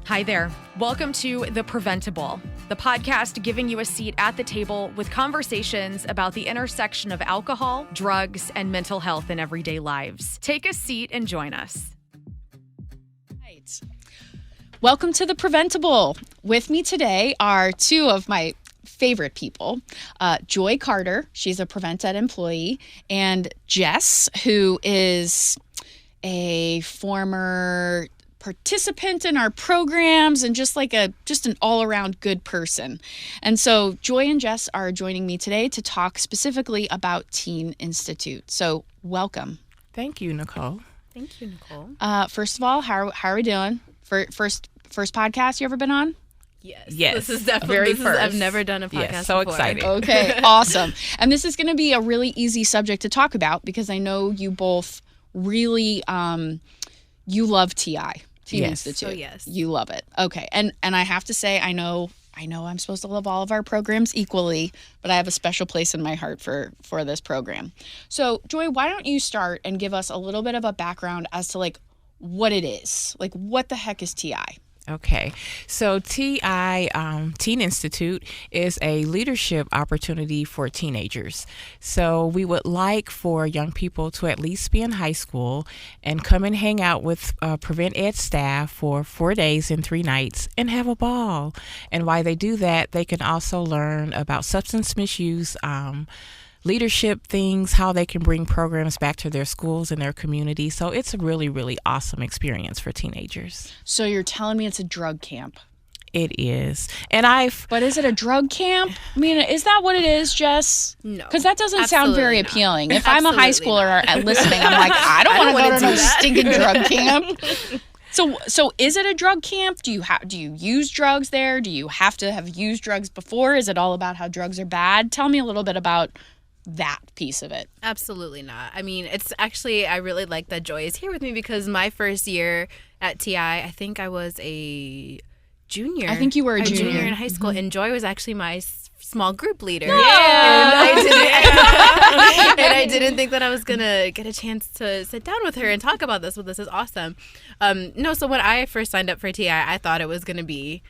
Hi there. Welcome to The Preventable, the podcast giving you a seat at the table with conversations about the intersection of alcohol, drugs, and mental health in everyday lives. Take a seat and join us. Right. Welcome to The Preventable. With me today are two of my favorite people, Joy Carter, she's a Prevent+Ed employee, and Jess, who is a former participant in our programs and just an all-around good person. And so Joy and Jess are joining me today to talk specifically about Teen Institute. So welcome. Thank you, Nichole. Thank you, Nichole. First of all, how are we doing? First podcast you ever been on? Yes. This is definitely first. I've never done a podcast so before. excited. Okay, awesome. And this is going to be a really easy subject to talk about because I know you both really you love TI. Teen Institute. Oh, yes. You love it. Okay. And I have to say, I know I'm supposed to love all of our programs equally, but I have a special place in my heart for this program. So, Joy, why don't you start and give us a little bit of a background as to what it is? What the heck is TI? Okay. So TI, Teen Institute, is a leadership opportunity for teenagers. So we would like for young people to at least be in high school and come and hang out with Prevent+Ed staff for 4 days and 3 nights and have a ball. And while they do that, they can also learn about substance misuse, leadership things, how they can bring programs back to their schools and their community. So it's a really, really awesome experience for teenagers. So you're telling me it's a drug camp? It is. But is it a drug camp? I mean, is that what it is, Jess? No. Because that doesn't sound very not. appealing. If I'm a high schooler listening, I'm like, I don't want to go to no stinking drug camp. So is it a drug camp? Do you use drugs there? Do you have to have used drugs before? Is it all about how drugs are bad? Tell me a little bit about that piece of it. Absolutely not. I mean, it's actually, I really like that Joy is here with me because my first year at TI, I think I was a junior. I think you were a junior in high school, and Joy was actually my small group leader. Yeah. And I didn't think that I was going to get a chance to sit down with her and talk about this. Well, this is awesome. So when I first signed up for TI, I thought it was going to be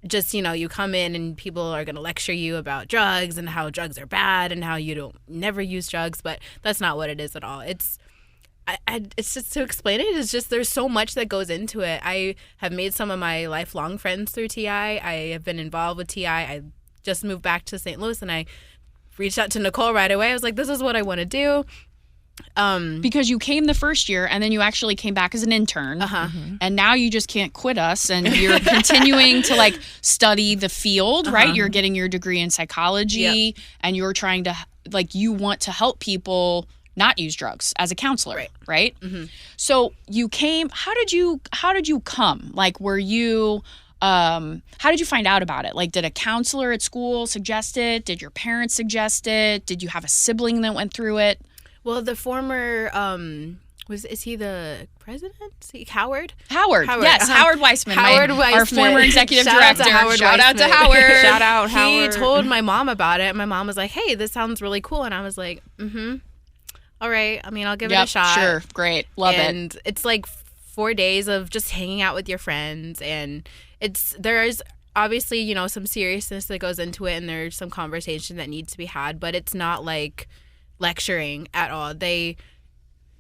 just, you come in and people are going to lecture you about drugs and how drugs are bad and how you don't never use drugs, but that's not what it is at all. It's just to explain it, it's just there's so much that goes into it. I have made some of my lifelong friends through TI. I have been involved with TI. I just moved back to St. Louis and I reached out to Nichole right away. I was like, this is what I want to do. Because you came the first year and then you actually came back as an intern, and now you just can't quit us and you're continuing to study the field, right? You're getting your degree in psychology, and you're trying to you want to help people not use drugs as a counselor, right? Mm-hmm. So you came. How did you come? Were you? How did you find out about it? Did a counselor at school suggest it? Did your parents suggest it? Did you have a sibling that went through it? Well, the former, is he the president? Howard? Howard. Yes, Howard Weissman. Weissman. Our former executive director. Shout out to Howard. Shout out Howard. He told my mom about it, and my mom was like, hey, this sounds really cool. And I was like, all right. I mean, I'll give it a shot. Sure. Great. Love it. And it's 4 days of just hanging out with your friends. And there's obviously, some seriousness that goes into it, and there's some conversation that needs to be had, but it's not lecturing at all. They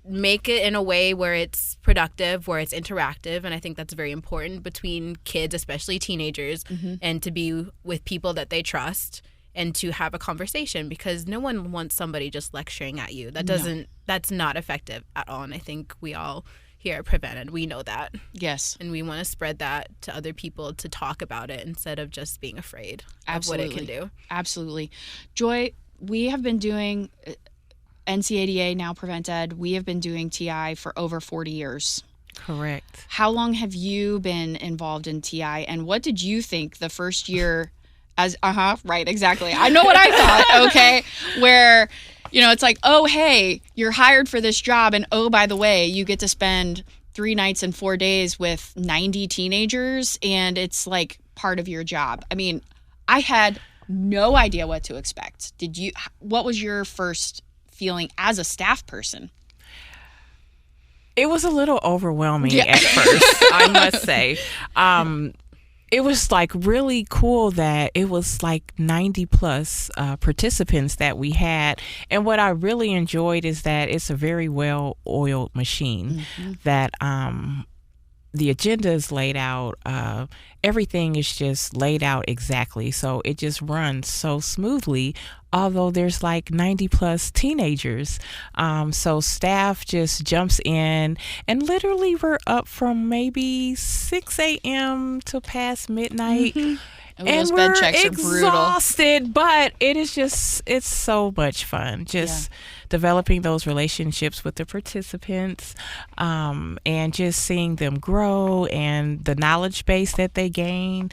make it in a way where it's productive, where it's interactive, and I think that's very important between kids, especially teenagers, and to be with people that they trust and to have a conversation, because no one wants somebody just lecturing at you. That's not effective at all, and I think we all here at Prevent+Ed, we know that. Yes. And we want to spread that to other people to talk about it instead of just being afraid of what it can do. Absolutely. Joy, we have been doing NCADA, now Prevent+Ed. We have been doing TI for over 40 years. Correct. How long have you been involved in TI, and what did you think the first year right, exactly. I know what I thought, okay? Where, it's oh, hey, you're hired for this job, and oh, by the way, you get to spend 3 nights and 4 days with 90 teenagers, and it's part of your job. I mean, I had no idea what to expect. What was your first feeling as a staff person? It was a little overwhelming at first, I must say. it was like really cool that it was like 90 plus participants that we had. And what I really enjoyed is that it's a very well oiled machine, that the agenda is laid out. Everything is just laid out exactly. So it just runs so smoothly, although there's like 90 plus teenagers. So staff just jumps in, and literally we're up from maybe 6 a.m. to past midnight. And And those we're bed checks are brutal. exhausted, but it's so much fun. Just developing those relationships with the participants, and just seeing them grow and the knowledge base that they gain.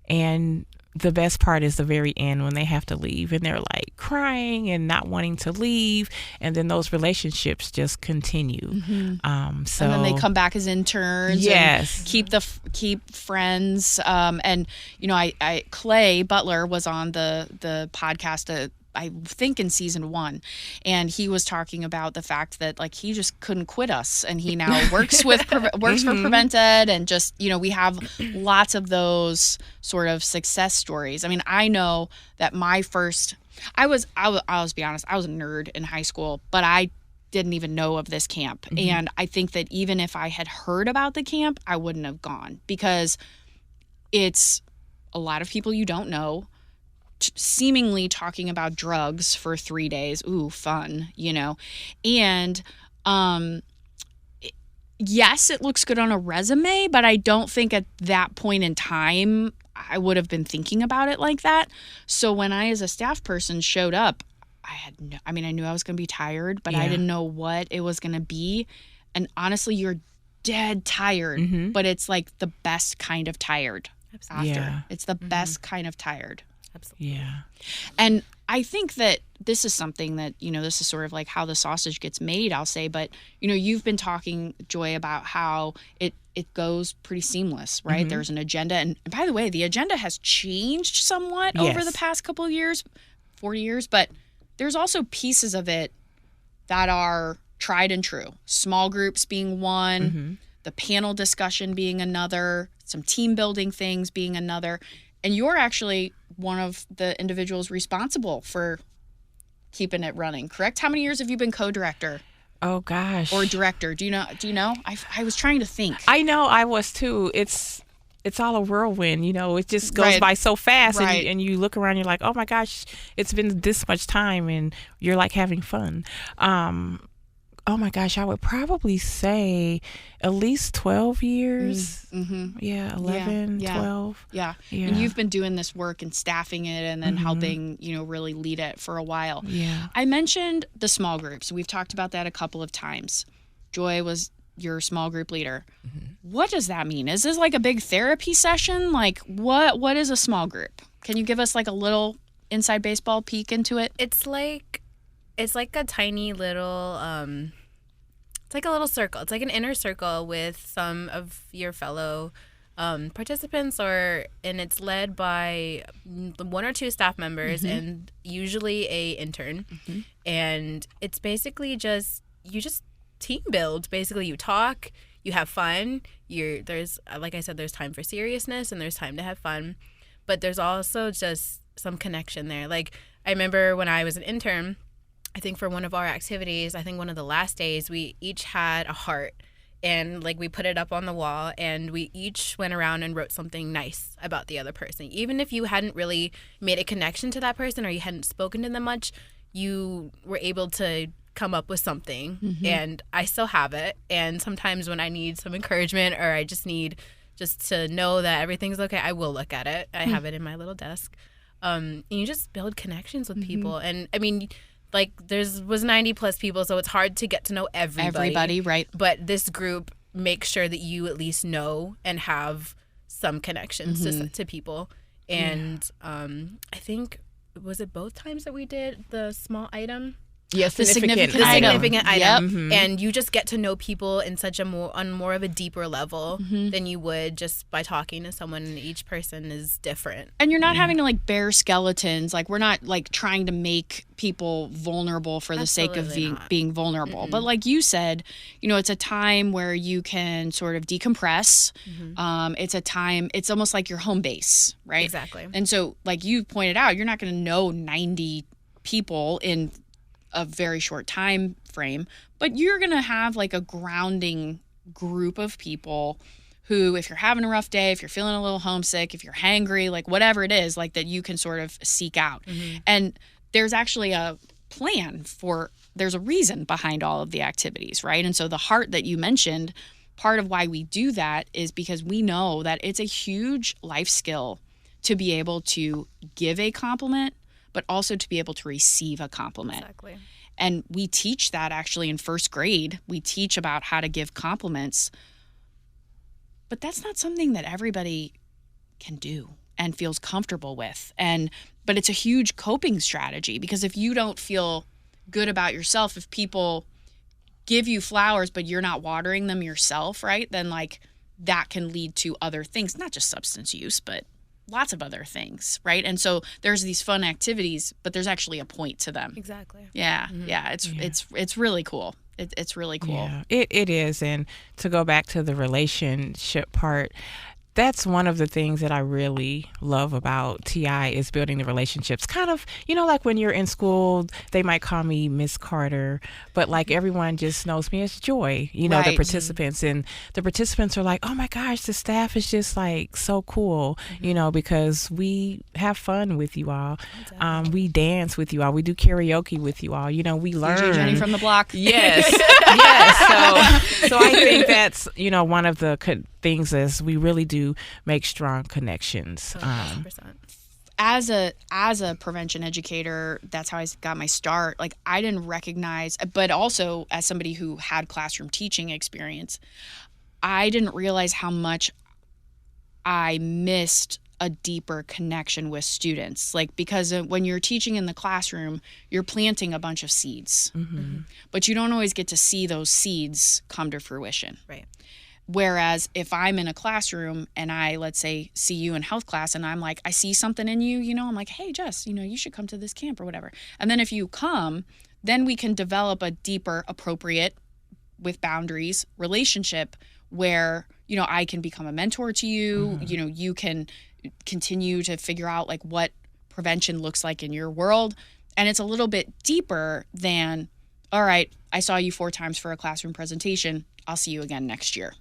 And the best part is the very end when they have to leave and they're like crying and not wanting to leave, and then those relationships just continue. So and then they come back as interns. Yes. And keep friends. And you know, I Clay Butler was on the podcast. I think in season 1, and he was talking about the fact that like he just couldn't quit us, and he now works for Prevent+Ed, and just, you know, we have lots of those sort of success stories. I mean, I know that I'll be honest, I was a nerd in high school, but I didn't even know of this camp, and I think that even if I had heard about the camp, I wouldn't have gone, because it's a lot of people you don't know. Seemingly talking about drugs for 3 days. Ooh, fun, you know. And yes, it looks good on a resume, but I don't think at that point in time I would have been thinking about it like that. So when I, as a staff person, showed up, I knew I was going to be tired, but I didn't know what it was going to be. And honestly, you're dead tired, but it's like the best kind of tired after. Yeah. It's the best kind of tired. Absolutely. Yeah. And I think that this is something that, you know, this is sort of like how the sausage gets made, I'll say. But, you know, you've been talking, Joy, about how it goes pretty seamless, right? There's an agenda. And by the way, the agenda has changed somewhat over the past couple of years, 40 years. But there's also pieces of it that are tried and true. Small groups being one, the panel discussion being another, some team building things being another. And you're actually one of the individuals responsible for keeping it running, correct? How many years have you been co-director? Oh gosh. Or director? Do you know? I was trying to think. I know, I was too. It's all a whirlwind, you know. It just goes by so fast, and you look around, you're like, oh my gosh, it's been this much time, and you're like having fun. Oh my gosh, I would probably say at least 12 years. Yeah, 11, 12. Yeah. And you've been doing this work and staffing it, and then helping, you know, really lead it for a while. Yeah. I mentioned the small groups. We've talked about that a couple of times. Joy was your small group leader. What does that mean? Is this like a big therapy session? Like what is a small group? Can you give us like a little inside baseball peek into it? It's like a tiny little it's like a little circle. It's like an inner circle with some of your fellow participants, and it's led by 1 or 2 staff members and usually a intern. And it's basically you just team build. Basically, you talk, you have fun. There's, like I said, there's time for seriousness and there's time to have fun, but there's also just some connection there. Like, I remember when I was an intern, I think for one of our activities, I think one of the last days, we each had a heart, and like we put it up on the wall, and we each went around and wrote something nice about the other person. Even if you hadn't really made a connection to that person or you hadn't spoken to them much, you were able to come up with something. And I still have it. And sometimes when I need some encouragement, or I just need to know that everything's okay, I will look at it. I have it in my little desk. And you just build connections with people. And I mean, like, was 90 plus people, so it's hard to get to know everybody. Right. But this group makes sure that you at least know and have some connections to people. And I think, was it both times that we did the small item? Yes, the significant item. And you just get to know people in such on more of a deeper level than you would just by talking to someone, and each person is different. And you're not having to like bare skeletons. Like, we're not like trying to make people vulnerable for the sake of being vulnerable. But like you said, you know, it's a time where you can sort of decompress. It's a time, it's almost like your home base, right? Exactly. And so like you pointed out, you're not going to know 90 people in a very short time frame, but you're going to have like a grounding group of people who, if you're having a rough day, if you're feeling a little homesick, if you're hangry, like whatever it is, like that you can sort of seek out. And there's actually a plan there's a reason behind all of the activities, right? And so the heart that you mentioned, part of why we do that is because we know that it's a huge life skill to be able to give a compliment, but also to be able to receive a compliment. Exactly. And we teach that actually in first grade. We teach about how to give compliments. But that's not something that everybody can do and feels comfortable with. But it's a huge coping strategy, because if you don't feel good about yourself, if people give you flowers but you're not watering them yourself, right? Then like that can lead to other things, not just substance use, but lots of other things, right? And so there's these fun activities, but there's actually a point to them. Exactly. Yeah. It's really cool. It's really cool. Yeah, it is. And to go back to the relationship part, that's one of the things that I really love about TI is building the relationships. Kind of, you know, like when you're in school, they might call me Miss Carter, but like everyone just knows me as Joy, you know, the participants. And the participants are like, oh my gosh, the staff is just like so cool, you know, because we have fun with you all. Exactly. We dance with you all. We do karaoke with you all. You know, we learn. DJ Jenny from the block. Yes. Yes. So I think that's, you know, one of the things is we really do make strong connections. 100%. As a prevention educator, that's how I got my start. Like, I didn't recognize, but also as somebody who had classroom teaching experience, I didn't realize how much I missed a deeper connection with students. Like, because when you're teaching in the classroom, you're planting a bunch of seeds, but you don't always get to see those seeds come to fruition. Right. Whereas if I'm in a classroom and I, let's say, see you in health class and I'm like, I see something in you, you know, I'm like, hey, Jess, you know, you should come to this camp or whatever. And then if you come, then we can develop a deeper, appropriate, with boundaries, relationship where, you know, I can become a mentor to you, you know, you can continue to figure out like what prevention looks like in your world. And it's a little bit deeper than, all right, I saw you 4 times for a classroom presentation, I'll see you again next year.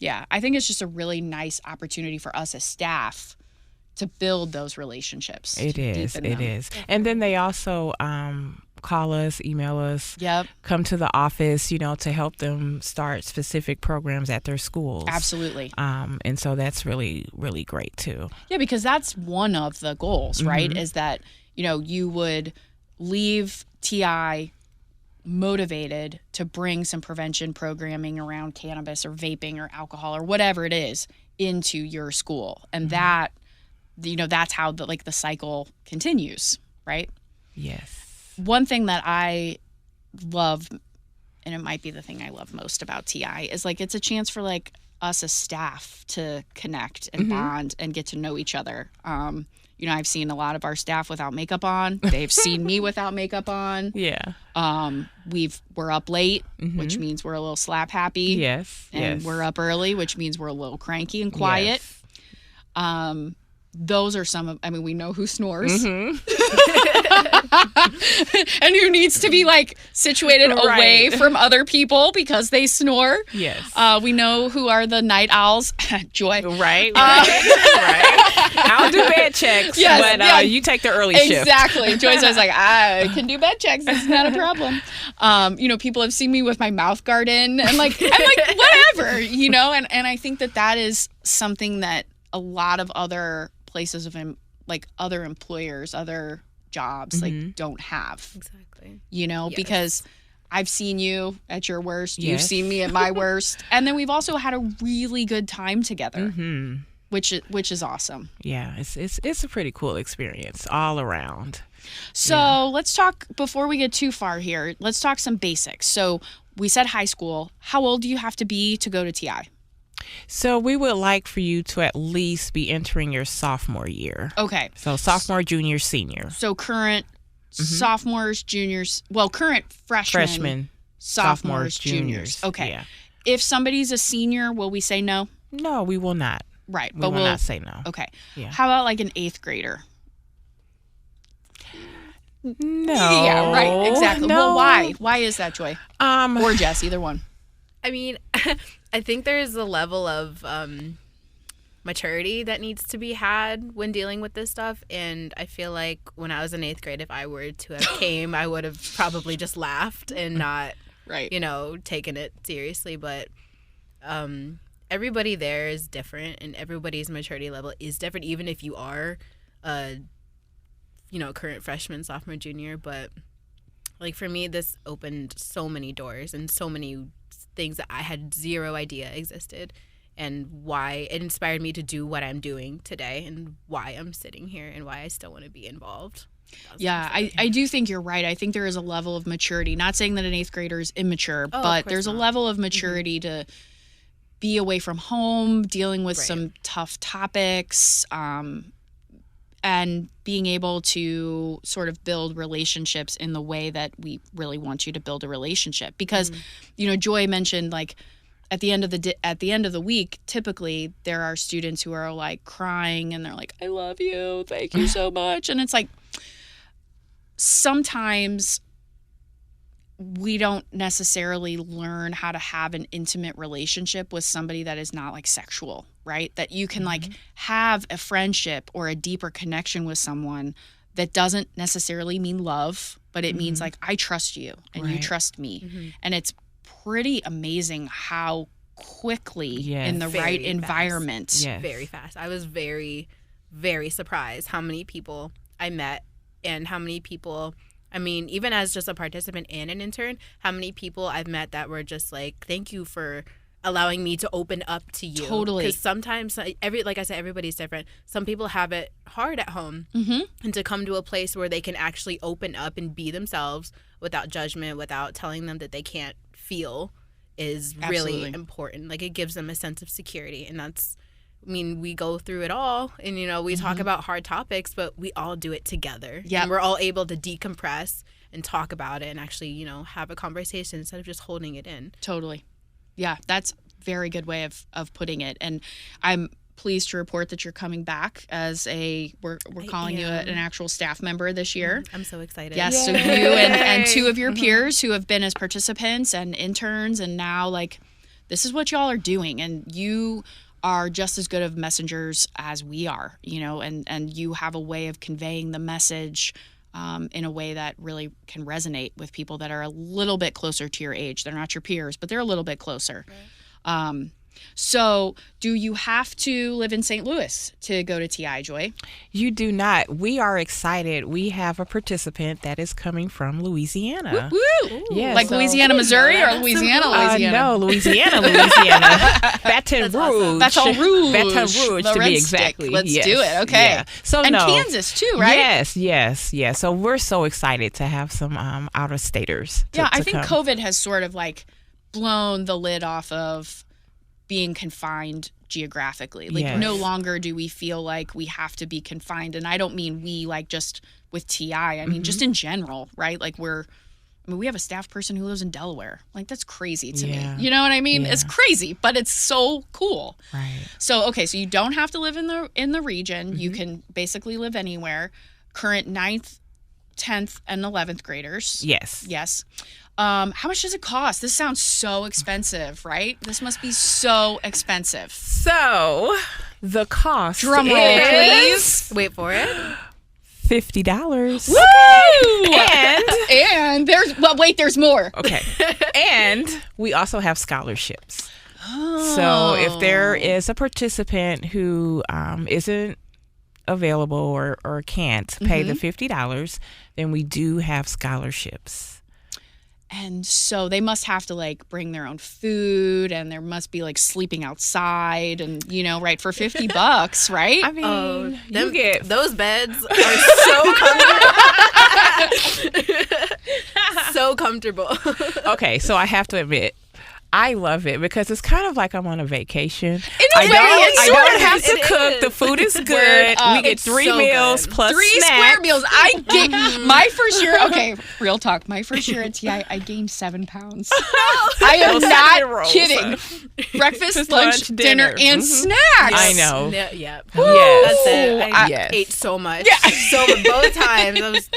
Yeah, I think it's just a really nice opportunity for us as staff to build those relationships. It is. And then they also call us, email us, come to the office, you know, to help them start specific programs at their schools. Absolutely. And so that's really, really great too. Yeah, because that's one of the goals, right? Is that, you know, you would leave TI motivated to bring some prevention programming around cannabis or vaping or alcohol or whatever it is into your school. And that, you know, that's how the cycle continues, right? Yes. One thing that I love, and it might be the thing I love most about TI, is like it's a chance for like us as staff to connect and bond and get to know each other. You know, I've seen a lot of our staff without makeup on. They've seen me without makeup on. Yeah. We're up late, which means we're a little slap happy. Yes. And we're up early, which means we're a little cranky and quiet. Yes. Those are some of, I mean, we know who snores and who needs to be like situated away from other people because they snore. Yes. We know who are the night owls. Joy. Right. I'll do bed checks, but you take the early shift. Exactly. Joy's always like, I can do bed checks. It's not a problem. You know, people have seen me with my mouth guard in and like, I'm like, whatever, you know, and I think that is something that a lot of other places of like other employers, other jobs, like don't have. Exactly. You know, because I've seen you at your worst. You've seen me at my worst. And then we've also had a really good time together, which is awesome. Yeah, it's a pretty cool experience all around. So let's talk, before we get too far here, let's talk some basics. So we said high school. How old do you have to be to go to TI? So we would like for you to at least be entering your sophomore year. Okay. So sophomore, junior, senior. So current sophomores, juniors, current freshmen, sophomores, juniors. Okay. Yeah. If somebody's a senior, will we say no? No, we will not. Right. We will not say no. Okay. Yeah. How about like an 8th grader? No. Yeah, right. Exactly. No. Well, why? Why is that, Joy? Or Jess, either one. I mean, I think there's a level of maturity that needs to be had when dealing with this stuff. And I feel like when I was in 8th grade, if I were to have came, I would have probably just laughed and not, taken it seriously. But everybody there is different, and everybody's maturity level is different, even if you are current freshman, sophomore, junior. But like for me, this opened so many doors and so many things that I had zero idea existed, and why it inspired me to do what I'm doing today, and why I'm sitting here, and why I still want to be involved. Yeah, I do think you're right. I think there is a level of maturity. Not saying that an 8th grader is immature, but there's a level of maturity to be away from home, dealing with some tough topics, and being able to sort of build relationships in the way that we really want you to build a relationship. Because, Joy mentioned, like, at the end of the week, typically there are students who are like crying and they're like, "I love you, thank you so much," and it's like sometimes we don't necessarily learn how to have an intimate relationship with somebody that is not like sexual, right? That you can like have a friendship or a deeper connection with someone that doesn't necessarily mean love, but it means like, I trust you and you trust me. And it's pretty amazing how quickly in the right environment. Very fast. I was very, very surprised how many people I met, and how many people, I mean, even as just a participant and an intern, how many people I've met that were just like, thank you for allowing me to open up to you. Totally. Because sometimes, like I said, everybody's different. Some people have it hard at home. And to come to a place where they can actually open up and be themselves without judgment, without telling them that they can't feel, is really important. Like, it gives them a sense of security. And that's, I mean, we go through it all, and, we talk about hard topics, but we all do it together. Yeah. And we're all able to decompress and talk about it and actually, have a conversation instead of just holding it in. Totally. Yeah, that's a very good way of putting it. And I'm pleased to report that you're coming back as we're calling you an actual staff member this year. I'm so excited. Yes, Yay. So you and two of your peers who have been as participants and interns, and now, like, this is what y'all are doing, and you are just as good of messengers as we are, and you have a way of conveying the message in a way that really can resonate with people that are a little bit closer to your age. They're not your peers, but they're a little bit closer. Right. So do you have to live in St. Louis to go to TI, Joy? You do not. We are excited. We have a participant that is coming from Louisiana. Woo! Yes, like Louisiana, Missouri, or Louisiana, Louisiana? No, Louisiana. Baton Rouge. Baton Rouge, to be exactly. Let's do it. Okay. Yeah. So and Kansas, too, right? Yes. So we're so excited to have some out-of-staters. I think COVID has sort of like blown the lid off of being confined geographily. Like, no longer do we feel like we have to be confined. And I don't mean we, like, just with TI. I mean, just in general, right? Like, we have a staff person who lives in Delaware. Like, that's crazy to me. You know what I mean? It's crazy, but it's so cool. Right. So, okay, so you don't have to live in the region. You can basically live anywhere. Current 9th, 10th, and 11th graders. Yes. How much does it cost? This sounds so expensive, right? This must be so expensive. So, the cost Drum roll, please. Wait for it. $50. Woo! And there's more. Okay. And we also have scholarships. So if there is a participant who isn't available or can't pay the $50, then we do have scholarships. And so they must have to like bring their own food, and there must be like sleeping outside, and right, for $50, right? I mean, you get those beds are so comfortable. So comfortable. Okay, so I have to admit, I love it because it's kind of like I'm on a vacation. I don't have to cook. The food is good. We get 3 meals plus 3 snacks. square meals. I gained my first year. Okay, real talk. My first year at TI, I gained 7 pounds. I am not kidding. Breakfast, lunch, dinner, and snacks. I know. Yeah. Yes. That's it. I yes. ate so much. Yeah. So both times I was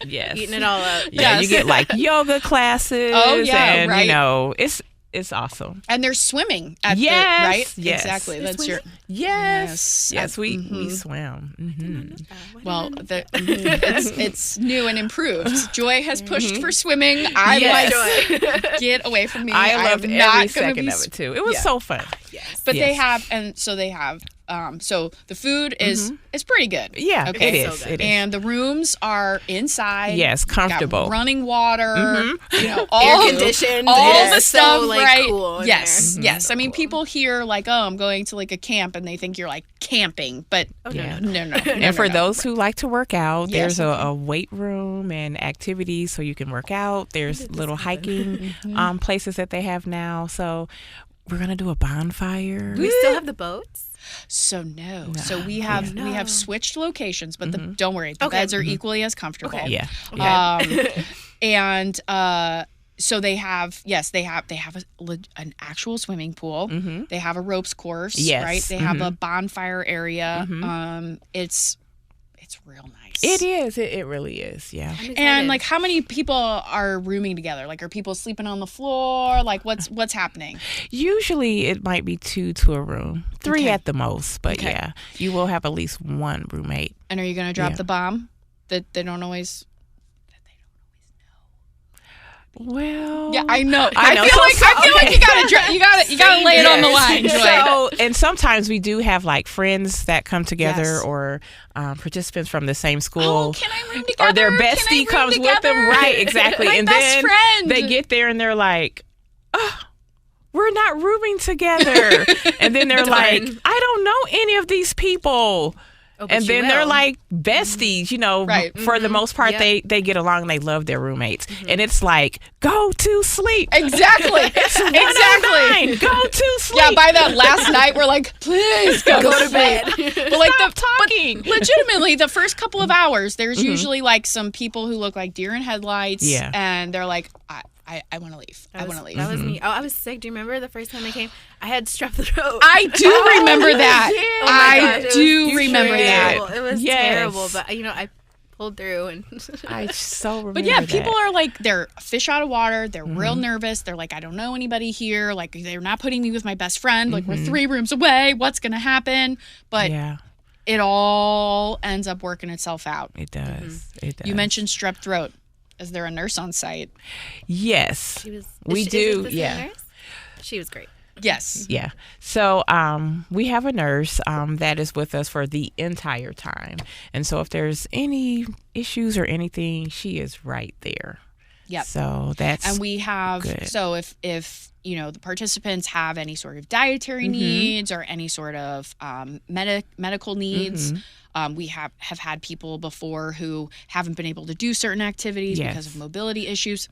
eating it all up. Yeah, you get like yoga classes. Oh yeah, and, right. It's awesome. And there's swimming at yes, the right. Yes. Exactly. That's your yes. We swim. Mm-hmm. Well, it's new and improved. Joy has pushed for swimming. I get away from me. I loved every second of it too. It was so fun. Yes. But they have so the food is pretty good. Yeah, okay. It is. And the rooms are inside. Yes, comfortable. Got running water. Air conditioned. All the stuff, so, like, right? Cool yes, there. yes. So I mean, cool. people hear like, oh, I'm going to like a camp, and they think you're like camping, but no. And for those who like to work out, Yes, there's a weight room and activities so you can work out. There's little hiking places that they have now. So we're gonna do a bonfire. Do we still have the boats? So no. So we have switched locations, but don't worry, the beds are equally as comfortable. Okay. Yeah. And so they have an actual swimming pool. They have a ropes course. Yes. Right. They have a bonfire area. It's real nice. It is. It really is. Yeah. And like, how many people are rooming together? Like, are people sleeping on the floor? Like, what's happening? Usually, it might be 2 to a room, 3 at the most. But yeah, you will have at least 1 roommate. And are you going to drop the bomb that they don't always? Well, yeah, I know. I feel like you gotta lay it on the line. So, and sometimes we do have like friends that come together, or participants from the same school. Oh, can I room together? Or their bestie comes with them, right? Exactly. My and best then friend. they get there and they're like, "Oh, we're not rooming together." And then they're like, "I don't know any of these people." And then they're like besties, right. For the most part, they get along and they love their roommates. And it's like, go to sleep. Exactly. Exactly. Go to sleep. Yeah, by that last night, we're like, please go to bed. But like, stop talking. But legitimately, the first couple of hours, there's usually like some people who look like deer in headlights. Yeah. And they're like, I want to leave. I want to leave. That was me. Oh, I was sick. Do you remember the first time I came? I had strep throat. I do remember that. Oh my gosh, remember that. It was terrible, but I pulled through and I so remember. But yeah, people are like, they're fish out of water. They're real nervous. They're like, I don't know anybody here. Like, they're not putting me with my best friend. Like, we're 3 rooms away. What's gonna happen? But it all ends up working itself out. It does. It does. You mentioned strep throat. Is there a nurse on site? Yes, we do. Nurse? She was great. Yes. Yeah. So we have a nurse that is with us for the entire time. And so if there's any issues or anything, she is right there. Yep. So that's And we have good. So if the participants have any sort of dietary needs or any sort of medical needs, we have had people before who haven't been able to do certain activities because of mobility issues.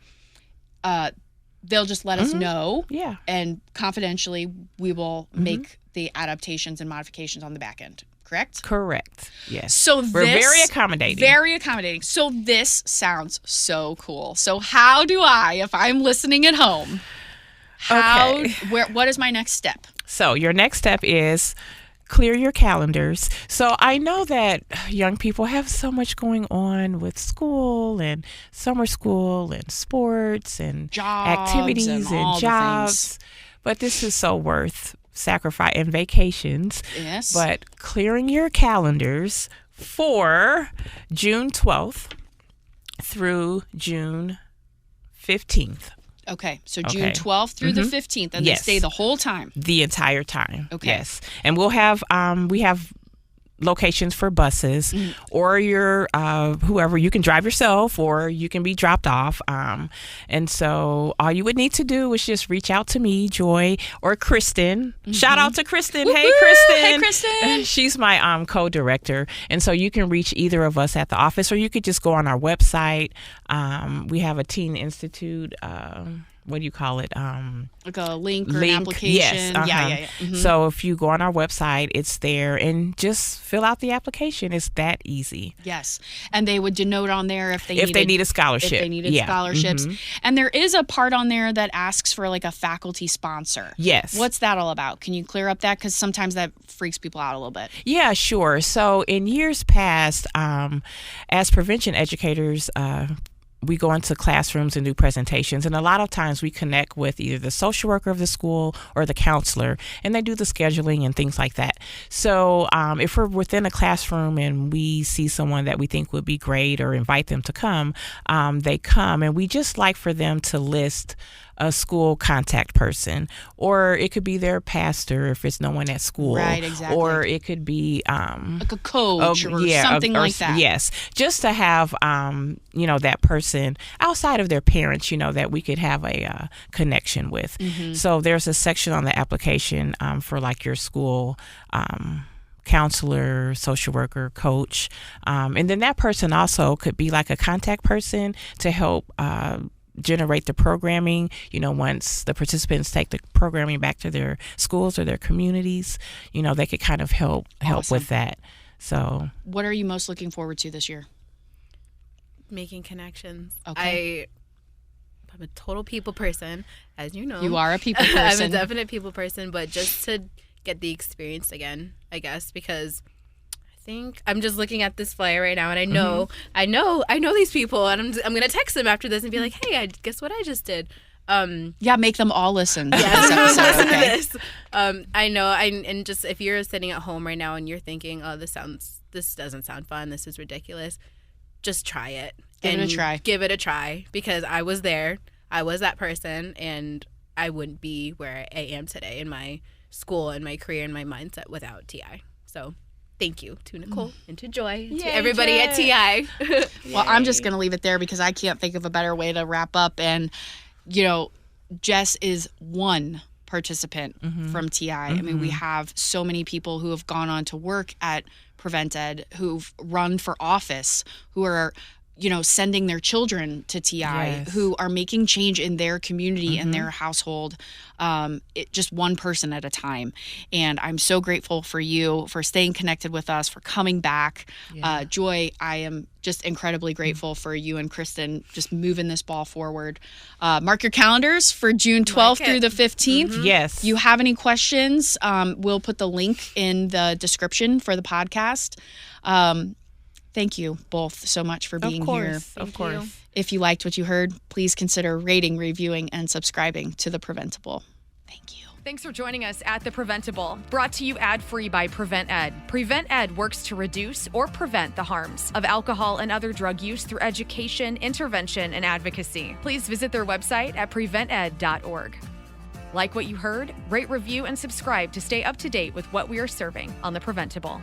They'll just let us know. Yeah. And confidentially, we will make the adaptations and modifications on the back end. Correct? Correct. Yes. So we're very accommodating. Very accommodating. So this sounds so cool. So how do I, if I'm listening at home, what is my next step? So your next step is clear your calendars. So I know that young people have so much going on with school and summer school and sports and jobs activities and jobs. But this is so worth sacrifice and vacations. Yes. But clearing your calendars for June 12th through June 15th. Okay, so June 12th through the 15th, and they stay the whole time? The entire time, okay. Yes. And we'll have, we have locations for buses, or your whoever, you can drive yourself or you can be dropped off. And so all you would need to do is just reach out to me, Joy, or Kristen. Shout out to Kristen. Woo-hoo! Hey, Kristen. Hey, Kristen. She's my co-director. And so you can reach either of us at the office, or you could just go on our website. We have a Teen Institute, what do you call it? Like a link or an application. Yes. Yeah. Mm-hmm. So if you go on our website, it's there, and just fill out the application. It's that easy. Yes. And they would denote on there if they need a scholarship. If they needed scholarships. And there is a part on there that asks for like a faculty sponsor. Yes. What's that all about? Can you clear up that? Because sometimes that freaks people out a little bit. Yeah, sure. So in years past, as prevention educators, we go into classrooms and do presentations, and a lot of times we connect with either the social worker of the school or the counselor, and they do the scheduling and things like that. So if we're within a classroom and we see someone that we think would be great or invite them to come, they come, and we just like for them to list a school contact person, or it could be their pastor if it's no one at school, right? Exactly. Or it could be like a coach or something like that. Yes, just to have that person outside of their parents, that we could have a connection with. So there's a section on the application for like your school counselor, social worker, coach, and then that person also could be like a contact person to help generate the programming. Once the participants take the programming back to their schools or their communities, they could kind of help with that. So what are you most looking forward to this year? Making connections. Okay. I'm a total people person, as you know. You are a people person. I'm a definite people person, but just to get the experience again, I guess, because I'm just looking at this flyer right now, and I know these people, and I'm gonna text them after this and be like, "Hey, guess what I just did?" Make them all listen. Listen to this. I know. And just if you're sitting at home right now and you're thinking, "Oh, this doesn't sound fun. This is ridiculous," just try it. Give it a try, because I was there. I was that person, and I wouldn't be where I am today in my school and my career and my mindset without TI. So. Thank you to Nichole and to Joy, and to everybody at TI. Well, I'm just going to leave it there because I can't think of a better way to wrap up. And, Jess is one participant from TI. I mean, we have so many people who have gone on to work at Prevent+Ed, who've run for office, who are sending their children to TI, who are making change in their community and their household, just one person at a time. And I'm so grateful for you for staying connected with us, for coming back. Joy, I am just incredibly grateful for you and Kristen just moving this ball forward. Mark your calendars for June 12th through the 15th. Yes. If you have any questions, we'll put the link in the description for the podcast. Thank you both so much for being here. Of course. If you liked what you heard, please consider rating, reviewing, and subscribing to The Preventable. Thank you. Thanks for joining us at The Preventable, brought to you ad-free by Prevent+Ed. Prevent+Ed works to reduce or prevent the harms of alcohol and other drug use through education, intervention, and advocacy. Please visit their website at prevented.org. Like what you heard? Rate, review, and subscribe to stay up to date with what we are serving on The Preventable.